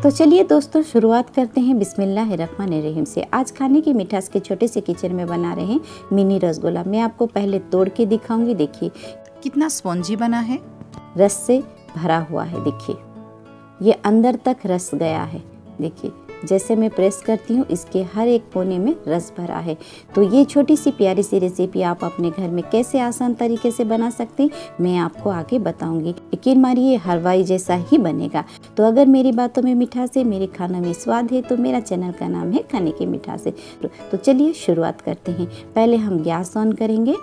तो चलिए दोस्तों शुरुआत करते हैं बिस्मिल्लाहिर्रहमानिर्रहीम से। आज खाने की मिठास के छोटे से किचन में बना रहे हैं मिनी रसगुल्ला। मैं आपको पहले तोड़ के दिखाऊंगी। देखिए कितना स्पॉन्जी बना है, रस से भरा हुआ है। देखिए ये अंदर तक रस गया है। देखिए जैसे मैं प्रेस करती हूँ इसके हर एक कोने में रस भरा है। तो ये छोटी सी प्यारी सी रेसिपी आप अपने घर में कैसे आसान तरीके से बना सकते हैं मैं आपको आगे बताऊंगी। यकीन मानिए हलवाई जैसा ही बनेगा। तो अगर मेरी बातों में मिठास है, मेरे खानों में स्वाद है, तो मेरा चैनल का नाम है खाने की मिठास है। तो चलिए शुरुआत करते हैं। पहले हम गैस ऑन करेंगे,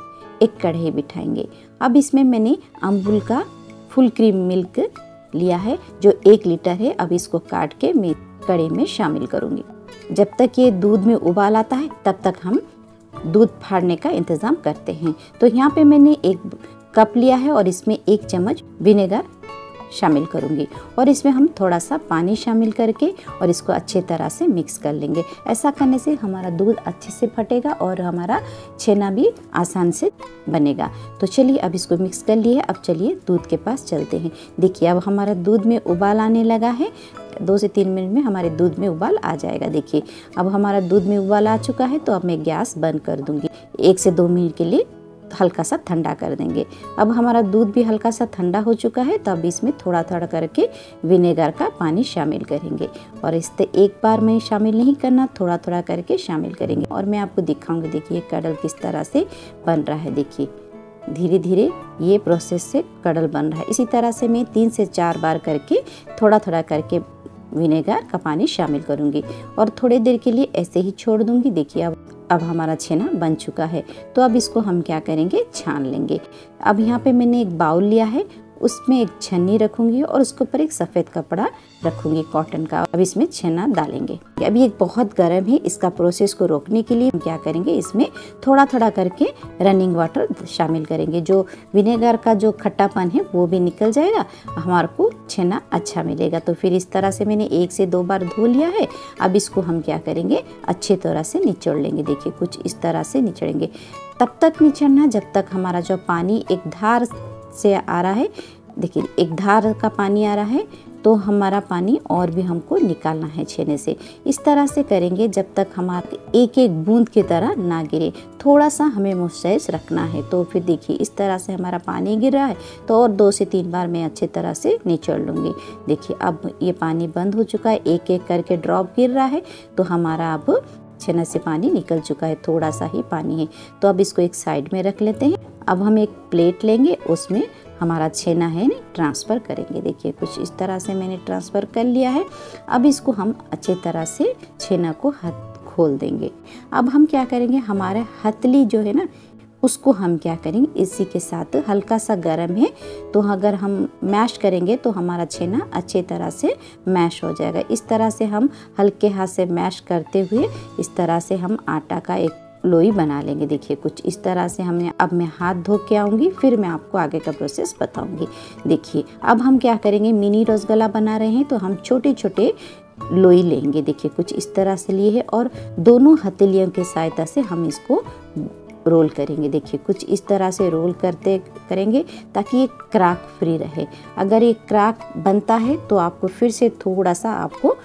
एक कढ़ाई बिठाएंगे। अब इसमें मैंने अमूल का फुल क्रीम मिल्क लिया है जो 1 लीटर है। अब इसको काट के मैं कढ़ाई में शामिल करूंगी। जब तक ये दूध में उबाल आता है तब तक हम दूध फाड़ने का इंतज़ाम करते हैं। तो यहाँ पे मैंने 1 कप लिया है और इसमें 1 चम्मच विनेगर शामिल करूंगी और इसमें हम थोड़ा सा पानी शामिल करके और इसको अच्छे तरह से मिक्स कर लेंगे। ऐसा करने से हमारा दूध अच्छे से फटेगा और हमारा छेना भी आसान से बनेगा। तो चलिए अब इसको मिक्स कर लिए। अब चलिए दूध के पास चलते हैं। देखिए अब हमारा दूध में उबाल आने लगा है। 2 से 3 मिनट में हमारे दूध में उबाल आ जाएगा। देखिए अब हमारा दूध में उबाल आ चुका है। तो अब मैं गैस बंद कर दूंगी। 1 से 2 मिनट के लिए हल्का सा ठंडा कर देंगे। अब हमारा दूध भी हल्का सा ठंडा हो चुका है। तो अब इसमें थोड़ा थोड़ा करके विनेगर का पानी शामिल करेंगे और इससे एक बार में शामिल नहीं करना, थोड़ा थोड़ा करके शामिल करेंगे और मैं आपको दिखाऊंगी। देखिए कड़ल किस तरह से बन रहा है। देखिए धीरे धीरे ये प्रोसेस से कड़ल बन रहा है। इसी तरह से मैं 3 से 4 बार करके थोड़ा थोड़ा करके विनेगर का पानी शामिल करूंगी और थोड़ी देर के लिए ऐसे ही छोड़ दूंगी। देखिए अब हमारा छेना बन चुका है। तो अब इसको हम क्या करेंगे, छान लेंगे। अब यहाँ पे मैंने एक बाउल लिया है, उसमें एक छन्नी रखूंगी और उसके ऊपर एक सफ़ेद कपड़ा रखूंगी कॉटन का। अब इसमें छेना डालेंगे। अभी ये बहुत गर्म है, इसका प्रोसेस को रोकने के लिए हम क्या करेंगे, इसमें थोड़ा थोड़ा करके रनिंग वाटर शामिल करेंगे। जो विनेगर का जो खट्टापन है वो भी निकल जाएगा, हमारे को छेना अच्छा मिलेगा। तो फिर इस तरह से मैंने 1 से 2 बार धो लिया है। अब इसको हम क्या करेंगे, अच्छी तरह से निचोड़ लेंगे। देखिए कुछ इस तरह से निचोड़ेंगे। तब तक निचोड़ना जब तक हमारा जो पानी एक धार से आ रहा है। देखिए एक धार का पानी आ रहा है तो हमारा पानी और भी हमको निकालना है छेने से। इस तरह से करेंगे जब तक हमारे एक एक बूंद की तरह ना गिरे। थोड़ा सा हमें मॉइस्चराइज रखना है। तो फिर देखिए इस तरह से हमारा पानी गिर रहा है तो और 2 से 3 बार मैं अच्छी तरह से निचोड़ लूँगी। देखिए अब ये पानी बंद हो चुका है, एक एक करके ड्रॉप गिर रहा है। तो हमारा अब छेना से पानी निकल चुका है, थोड़ा सा ही पानी है। तो अब इसको एक साइड में रख लेते हैं। अब हम एक प्लेट लेंगे, उसमें हमारा छेना है ट्रांसफ़र करेंगे। देखिए कुछ इस तरह से मैंने ट्रांसफ़र कर लिया है। अब इसको हम अच्छे तरह से छेना को खोल देंगे। अब हम क्या करेंगे, हमारे हथली जो है ना उसको हम क्या करेंगे, इसी के साथ हल्का सा गर्म है तो अगर हम मैश करेंगे तो हमारा छेना अच्छी तरह से मैश हो जाएगा। इस तरह से हम हल्के हाथ से मैश करते हुए इस तरह से हम आटा का एक लोई बना लेंगे। देखिए कुछ इस तरह से हमने, अब मैं हाथ धो के आऊँगी फिर मैं आपको आगे का प्रोसेस बताऊँगी। देखिए अब हम क्या करेंगे, मिनी रसगुल्ला बना रहे हैं तो हम छोटे छोटे लोई लेंगे। देखिए कुछ इस तरह से लिए है और दोनों हथेलियों की सहायता से हम इसको रोल करेंगे। देखिए कुछ इस तरह से रोल करते करेंगे ताकि ये क्रैक फ्री रहे। अगर ये क्रैक बनता है तो आपको फिर से थोड़ा सा आपको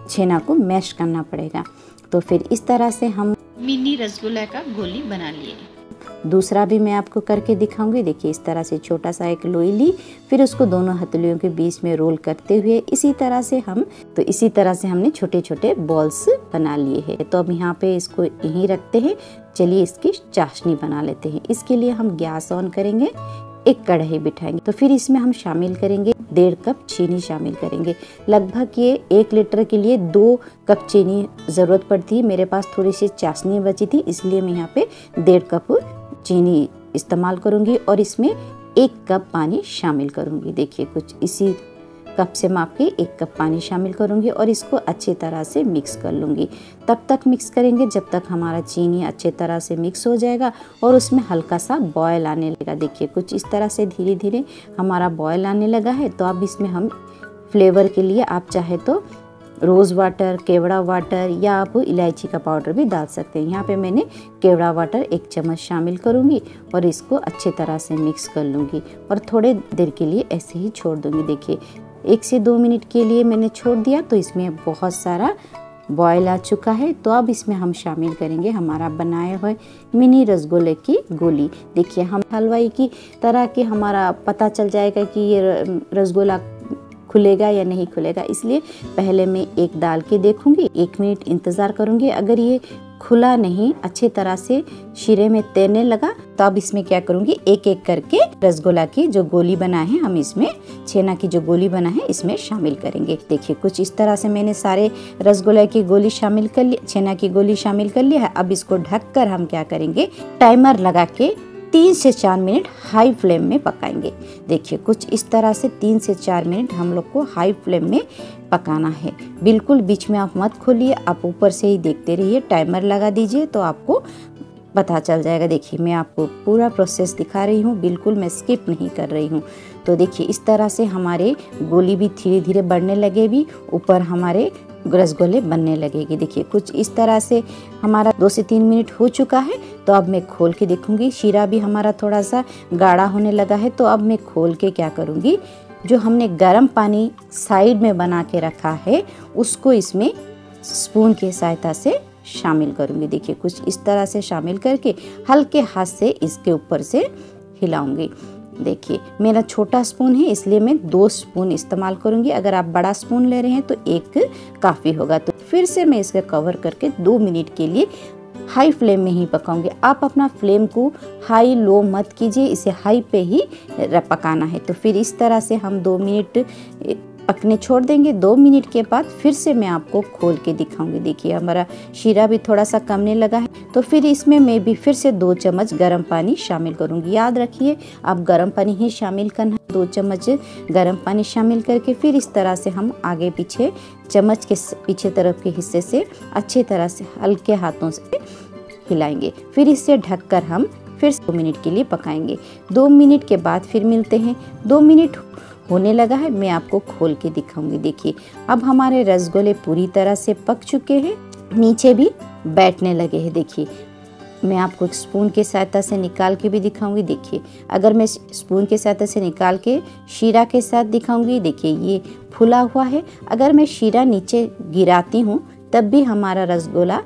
छेना को मैश करना पड़ेगा। तो फिर इस तरह से हम मिनी रसगुल्ला का गोली बना लिए। दूसरा भी मैं आपको करके दिखाऊंगी। देखिए इस तरह से छोटा सा एक लोई ली, फिर उसको दोनों हथेलियों के बीच में रोल करते हुए इसी तरह से हमने छोटे छोटे बॉल्स बना लिए हैं। तो अब यहाँ पे इसको यहीं रखते हैं। चलिए इसकी चाशनी बना लेते हैं। इसके लिए हम गैस ऑन करेंगे, एक कढ़ाई बिठाएंगे। तो फिर इसमें हम शामिल करेंगे 1.5 कप चीनी शामिल करेंगे। लगभग ये 1 लीटर के लिए 2 कप चीनी ज़रूरत पड़ती है। मेरे पास थोड़ी सी चाशनी बची थी इसलिए मैं यहाँ पे 1.5 कप चीनी इस्तेमाल करूँगी और इसमें 1 कप पानी शामिल करूँगी। देखिए कुछ इसी कप से माप के 1 कप पानी शामिल करूँगी और इसको अच्छी तरह से मिक्स कर लूँगी। तब तक मिक्स करेंगे जब तक हमारा चीनी अच्छे तरह से मिक्स हो जाएगा और उसमें हल्का सा बॉयल आने लगेगा। देखिए कुछ इस तरह से धीरे धीरे हमारा बॉयल आने लगा है। तो अब इसमें हम फ्लेवर के लिए आप चाहे तो रोज़ वाटर, केवड़ा वाटर या आप इलायची का पाउडर भी डाल सकते हैं। यहाँ पे मैंने केवड़ा वाटर 1 चम्मच शामिल करूँगी और इसको अच्छी तरह से मिक्स कर लूँगी और थोड़े देर के लिए ऐसे ही छोड़ दूँगी। देखिए 1 से 2 मिनट के लिए मैंने छोड़ दिया, तो इसमें बहुत सारा बॉयल आ चुका है। तो अब इसमें हम शामिल करेंगे हमारा बनाए हुए मिनी रसगुल्ले की गोली। देखिए, हम हलवाई की तरह कि हमारा पता चल जाएगा कि ये रसगुल्ला खुलेगा या नहीं खुलेगा, इसलिए पहले मैं एक डाल के देखूंगी, 1 मिनट इंतज़ार करूंगी। अगर ये खुला नहीं, अच्छे तरह से शीरे में तैरने लगा, तो अब इसमें क्या करूंगी, एक एक करके रसगुल्ला की जो गोली बना है, हम इसमें छेना की जो गोली बना है इसमें शामिल करेंगे। देखिए, कुछ इस तरह से मैंने सारे रसगुल्ला की गोली शामिल कर लिया, छेना की गोली शामिल कर लिया है। अब इसको ढककर हम क्या करेंगे, टाइमर लगा के 3 से 4 मिनट हाई फ्लेम में पकाएंगे। देखिए, कुछ इस तरह से 3 से 4 मिनट हम लोग को हाई फ्लेम में पकाना है। बिल्कुल बीच में आप मत खोलिए, आप ऊपर से ही देखते रहिए, टाइमर लगा दीजिए तो आपको पता चल जाएगा। देखिए, मैं आपको पूरा प्रोसेस दिखा रही हूँ, बिल्कुल मैं स्किप नहीं कर रही हूँ। तो देखिए, इस तरह से हमारे गोली भी धीरे धीरे बढ़ने लगे, भी ऊपर हमारे रसगुल्ले बनने लगेगी। देखिए, कुछ इस तरह से हमारा 2 से 3 मिनट हो चुका है। तो अब मैं खोल के देखूंगी, शीरा भी हमारा थोड़ा सा गाढ़ा होने लगा है। तो अब मैं खोल के क्या करूंगी, जो हमने गर्म पानी साइड में बना के रखा है उसको इसमें स्पून की सहायता से शामिल करूंगी। देखिए, कुछ इस तरह से शामिल करके हल्के हाथ से इसके ऊपर से हिलाऊंगी। देखिए, मेरा छोटा स्पून है इसलिए मैं 2 स्पून इस्तेमाल करूंगी। अगर आप बड़ा स्पून ले रहे हैं तो 1 काफ़ी होगा। तो फिर से मैं इसका कवर करके 2 मिनट के लिए हाई फ्लेम में ही पकाऊंगी। आप अपना फ्लेम को हाई लो मत कीजिए, इसे हाई पे ही पकाना है। तो फिर इस तरह से हम 2 मिनट पकने छोड़ देंगे। 2 मिनट के बाद फिर से मैं आपको खोल के दिखाऊंगी। देखिए, हमारा शीरा भी थोड़ा सा कमने लगा है। तो फिर इसमें मैं भी फिर से 2 चम्मच गर्म पानी शामिल करूंगी। याद रखिए, आप गर्म पानी ही शामिल करना है। 2 चम्मच गर्म पानी शामिल करके फिर इस तरह से हम आगे पीछे चम्मच के पीछे तरफ के हिस्से से अच्छी तरह से हल्के हाथों से हिलाएंगे। फिर इसे ढककर हम फिर 2 मिनट के लिए पकाएंगे। 2 मिनट के बाद फिर मिलते हैं। 2 मिनट होने लगा है, मैं आपको खोल के दिखाऊंगी। देखिए, अब हमारे रसगुल्ले पूरी तरह से पक चुके हैं, नीचे भी बैठने लगे हैं। देखिए, मैं आपको एक स्पून के सहायता से निकाल के भी दिखाऊंगी। देखिए, अगर मैं स्पून के सहायता से निकाल के शीरा के साथ दिखाऊंगी, देखिए ये फूला हुआ है। अगर मैं शीरा नीचे गिराती हूँ तब भी हमारा रसगुल्ला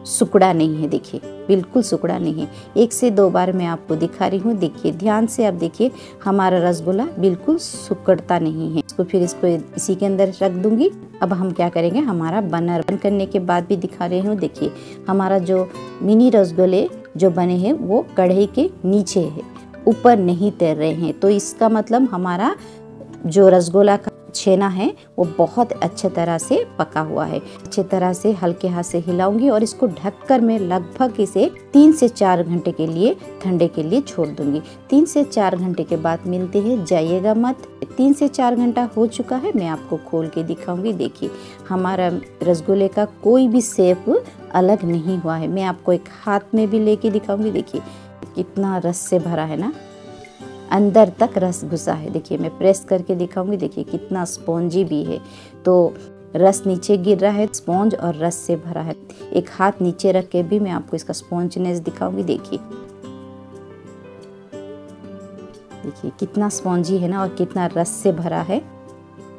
सुकड़ा नहीं है। देखिए, बिल्कुल सुकड़ा नहीं है। 1 से 2 बार मैं आपको दिखा रही हूँ। देखिए ध्यान से, अब देखिए हमारा रसगुल्ला बिल्कुल सुकड़ता नहीं है। इसको इसी के अंदर रख दूंगी। अब हम क्या करेंगे, हमारा बन करने के बाद भी दिखा रही हूँ। देखिए, हमारा जो मिनी रसगुल्ले जो बने हैं वो कढ़ाई के नीचे है, ऊपर नहीं तैर रहे हैं। तो इसका मतलब हमारा जो रसगुल्ला का छेना है वो बहुत अच्छे तरह से पका हुआ है। अच्छे तरह से हल्के हाथ से हिलाऊंगी और इसको ढककर मैं लगभग इसे 3 से 4 घंटे के लिए ठंडे के लिए छोड़ दूंगी। 3 से 4 घंटे के बाद मिलते हैं, जाइएगा मत। 3 से 4 घंटा हो चुका है, मैं आपको खोल के दिखाऊंगी। देखिए, हमारा रसगुल्ले का कोई भी शेप अलग नहीं हुआ है। मैं आपको एक हाथ में भी लेके दिखाऊंगी। देखिए, कितना रस से भरा है ना, अंदर तक रस घुसा है। देखिए, मैं प्रेस करके दिखाऊंगी। देखिए, कितना स्पॉन्जी भी है। तो रस नीचे गिर रहा है, स्पॉन्ज और रस से भरा है। एक हाथ नीचे रख के भी मैं आपको इसका स्पॉन्जनेस दिखाऊंगी। देखिए कितना स्पॉन्जी है ना, और कितना रस से भरा है।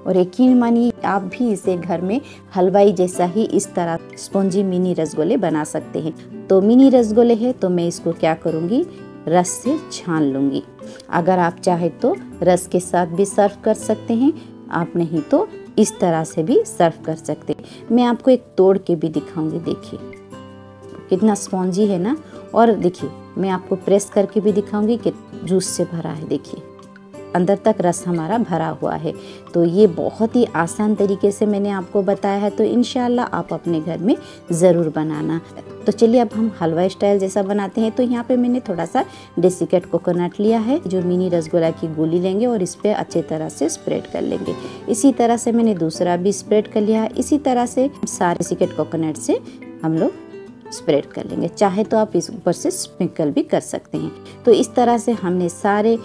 और यकीन मानिए, आप भी इसे घर में हलवाई जैसा ही इस तरह स्पॉन्जी मिनी रसगुल्ले बना सकते हैं। तो मिनी रसगुल्ले है तो मैं इसको क्या करूँगी, रस से छान लूँगी। अगर आप चाहे तो रस के साथ भी सर्व कर सकते हैं, आप नहीं तो इस तरह से भी सर्व कर सकते हैं। मैं आपको एक तोड़ के भी दिखाऊंगी। देखिए कितना स्पॉन्जी है ना, और देखिए मैं आपको प्रेस करके भी दिखाऊंगी कि जूस से भरा है। देखिए अंदर तक रस हमारा भरा हुआ है। तो ये बहुत ही आसान तरीके से मैंने आपको बताया है, तो इंशाल्लाह आप अपने घर में ज़रूर बनाना। तो चलिए अब हम हलवा स्टाइल जैसा बनाते हैं। तो यहाँ पे मैंने थोड़ा सा डेसिकेट कोकोनट लिया है, जो मिनी रसगुल्ला की गोली लेंगे और इस पर अच्छे तरह से स्प्रेड कर लेंगे। इसी तरह से मैंने दूसरा भी स्प्रेड कर लिया है। इसी तरह से सारे डेसिकेट कोकोनट से हम लोग स्प्रेड कर लेंगे। चाहे तो आप इस ऊपर से स्प्रिंकल भी कर सकते हैं। तो इस तरह से हमने सारे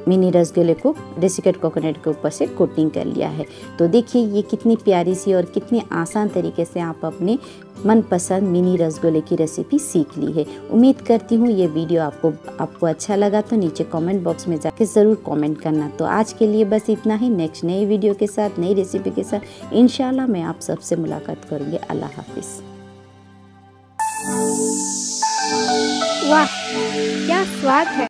मिनी रसगुल्ले को डेसिकेट कोकोनट के ऊपर से कोटिंग कर लिया है। तो देखिए ये कितनी प्यारी सी और कितनी आसान तरीके से आप अपने मनपसंद मिनी रसगुल्ले की रेसिपी सीख ली है। उम्मीद करती हूँ ये वीडियो आपको अच्छा लगा तो नीचे कमेंट बॉक्स में जाके ज़रूर कमेंट करना। तो आज के लिए बस इतना ही। नेक्स्ट नई वीडियो के साथ, नई रेसिपी के साथ इंशाल्लाह मैं आप सबसे मुलाकात करूँगी। अल्लाह हाफिज़। वाह, क्या स्वाद है।